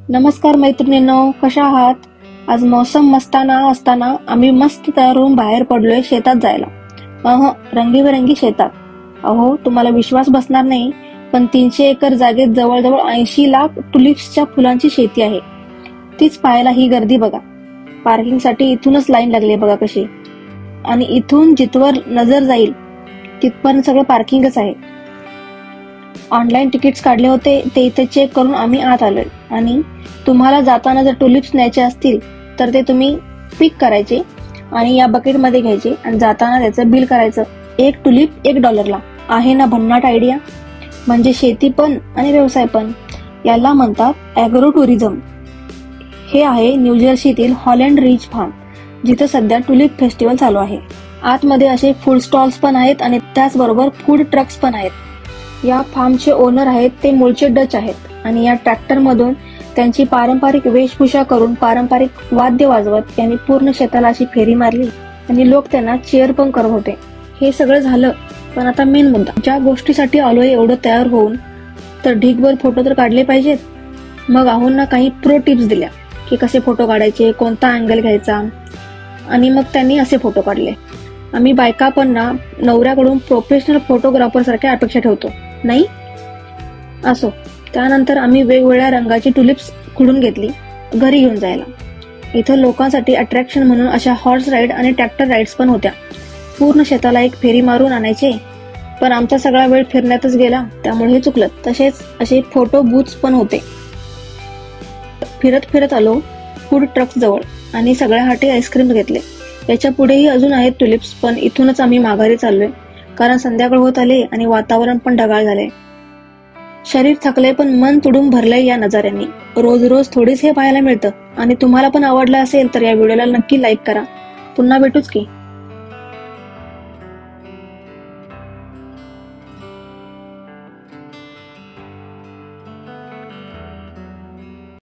नमस्कार मैत्रिणींनो, कशा आहात? आज मौसम मस्ताना असताना आम्ही मस्त तयार होऊन बाहेर पडलोय शेतात जायला. रंगीबेरंगी शेतात. अहो, तुम्हाला विश्वास बसणार नाही, पण 300 एकर जागेत जवळजवळ 80 लाख टुलिप्सच्या फुलांची शेती आहे. तीच पाहायला ही गर्दी बघा. पार्किंगसाठी इथूनच लाईन लागली बघा कशी. आणि इथून जिथवर नजर जाईल तिथपर्यंत सगळं पार्किंगच आहे. ऑनलाईन तिकीट्स काढले होते, ते इथे चेक करून आम्ही आत आलोय. आणि तुम्हाला जाताना जर टुलिप्स न्यायचे असतील तर ते तुम्ही पिक करायचे आणि या बकेटमध्ये घ्यायचे आणि जाताना त्याचं बिल करायचं. एक टुलिप $1 आहे ना भन्नाट आयडिया. म्हणजे शेती पण आणि व्यवसाय पण. याला म्हणतात ॲग्रो टुरिझम. हे आहे न्यूजर्सीतील हॉलँड रिच फार्म, जिथे सध्या टुलिप फेस्टिवल चालू आहे. आतमध्ये असे फूड स्टॉल्स पण आहेत आणि त्याचबरोबर फूड ट्रक्स पण आहेत. या फार्मचे ओनर आहेत ते मूळचे डच आहेत आणि या ट्रॅक्टर मधून त्यांची पारंपरिक वेशभूषा करून पारंपरिक वाद्य वाजवत त्यांनी पूर्ण शेताला अशी फेरी मारली आणि लोक त्यांना चीअर पण करत होते. हे सगळं झालं, पण आता मेन मुद्दा. ज्या गोष्टीसाठी आलोय एवढं तयार होऊन, तर ढीगभर फोटो तर काढले पाहिजेत. मग आहोंना काही प्रो टिप्स दिल्या की कसे फोटो काढायचे, कोणता अँगल घ्यायचा, आणि मग त्यांनी असे फोटो काढले. आम्ही बायका पण ना नवऱ्याकडून प्रोफेशनल फोटोग्राफर सारख्या अपेक्षा ठेवतो, नाही? असो. त्यानंतर आम्ही वेगवेगळ्या रंगाची टुलिप्स खुडून घेतली घरी घेऊन जायला. इथं लोकांसाठी अट्रॅक्शन म्हणून अशा हॉर्स राईड आणि ट्रॅक्टर राईड्स पण होत्या. पूर्ण शेताला एक फेरी मारून आणायचे, पण आमचा सगळा वेळ फिरण्यातच गेला, त्यामुळे हे चुकलं. तसेच असे फोटो बूथ्स पण होते. फिरत फिरत आलो फूड ट्रक्स जवळ आणि सगळ्या हाती आईस्क्रीम घेतले. याच्या पुढेही अजून आहेत टुलिप्स, पण इथूनच आम्ही माघारी चाललोय, कारण संध्याकाळ होत आले आणि वातावरण पण ढगाळ झाले. शरीर थकले पण मन तुडून भरलंय या नजाऱ्यांनी. रोज रोज थोडीच हे पाहायला मिळतं. आणि तुम्हाला पण आवडलं असेल तर या व्हिडिओला नक्की लाईक करा. पुन्हा भेटूच की.